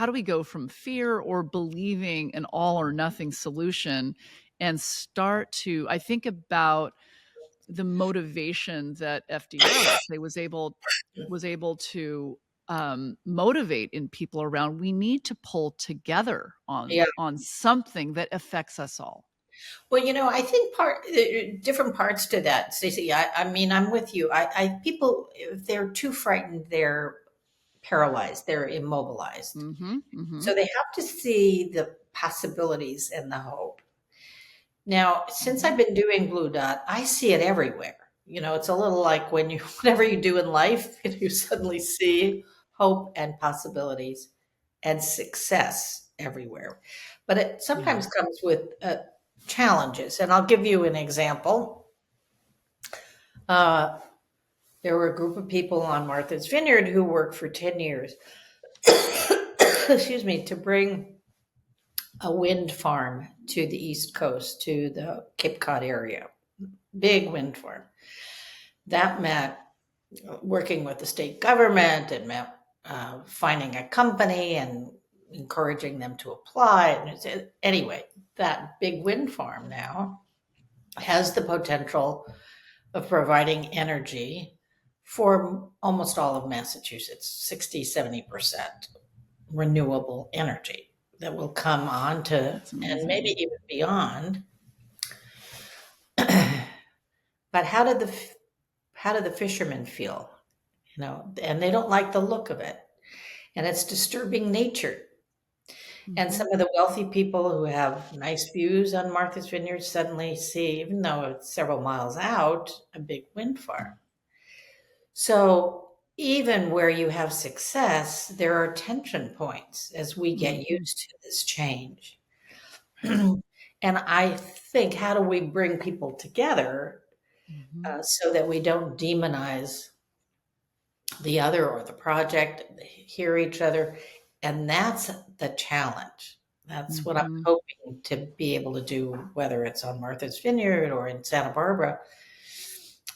we go from fear or believing an all or nothing solution and start to, I think about the motivation that FDR, let's say, was able to motivate in people around. We need to pull together Yeah. on something that affects us all. Well, I think different parts to that, Stacey. I mean, I'm with you. People, if they're too frightened, they're paralyzed, they're immobilized. Mm-hmm, mm-hmm. So they have to see the possibilities and the hope. Now, since I've been doing Blue Dot, I see it everywhere. It's a little like when whatever you do in life, you suddenly see hope and possibilities and success everywhere. But it Yeah. sometimes comes with challenges. And I'll give you an example. Uh, there were a group of people on Martha's Vineyard who worked for 10 years, excuse me, to bring a wind farm to the East Coast, to the Cape Cod area. Big wind farm. That meant working with the state government. It meant finding a company and encouraging them to apply. And anyway, that big wind farm now has the potential of providing energy for almost all of Massachusetts, 60, 70% renewable energy that will come on to, and maybe even beyond. But how did the fishermen feel? And they don't like the look of it. And it's disturbing nature. And Mm-hmm. some of the wealthy people who have nice views on Martha's Vineyard suddenly see, even though it's several miles out, a big wind farm. So even where you have success, there are tension points as we get used to this change. And I think, how do we bring people together Mm-hmm. so that we don't demonize the other or the project, hear each other? And that's the challenge. That's what I'm Mm-hmm. hoping to be able to do, whether it's on Martha's Vineyard or in Santa Barbara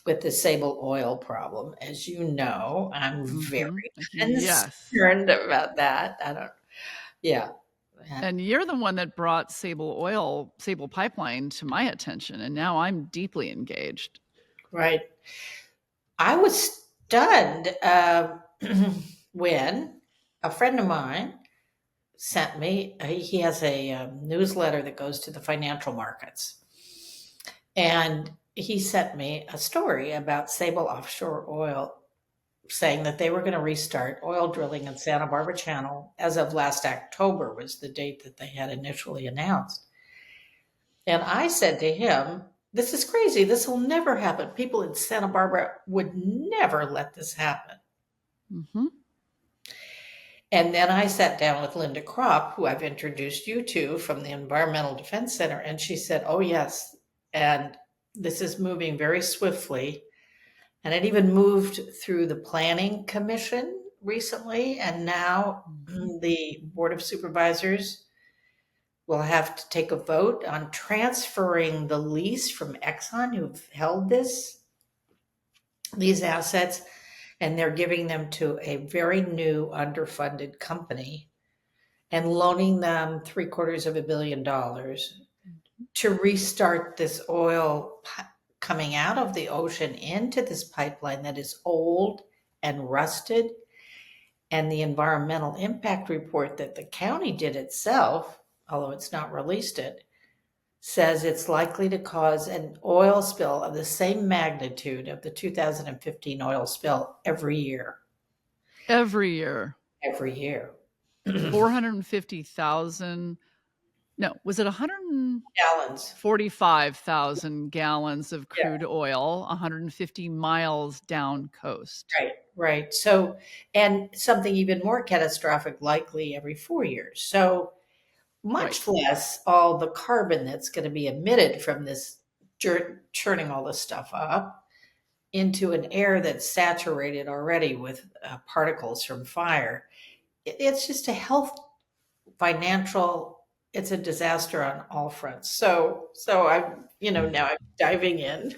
with the Sable oil problem. As you know, I'm very Mm-hmm. Yes. concerned about that. I don't, yeah. And you're the one that brought Sable Pipeline to my attention, and now I'm deeply engaged. Right. I was stunned when a friend of mine sent me, he has a newsletter that goes to the financial markets. And he sent me a story about Sable Offshore Oil, saying that they were going to restart oil drilling in Santa Barbara Channel as of last October was the date that they had initially announced. And I said to him, this is crazy. This will never happen. People in Santa Barbara would never let this happen. Mm-hmm. And then I sat down with Linda Kropp, who I've introduced you to from the Environmental Defense Center, and she said, oh, yes. And this is moving very swiftly. And it even moved through the Planning Commission recently. And now the Board of Supervisors will have to take a vote on transferring the lease from Exxon, who've held these assets, and they're giving them to a very new underfunded company and loaning them $750 million to restart this oil coming out of the ocean into this pipeline that is old and rusted. And the environmental impact report that the county did itself, although it's not released it, says it's likely to cause an oil spill of the same magnitude of the 2015 oil spill every year. Every year. Every year. 450,000. No, was it Gallons. 145,000 gallons of Yeah. crude oil, 150 miles down coast? Right. So, and something even more catastrophic, likely every 4 years. So, much less all the carbon that's going to be emitted from this churning all this stuff up into an air that's saturated already with particles from fire. It's just a health, financial, it's a disaster on all fronts. So I'm, now I'm diving in.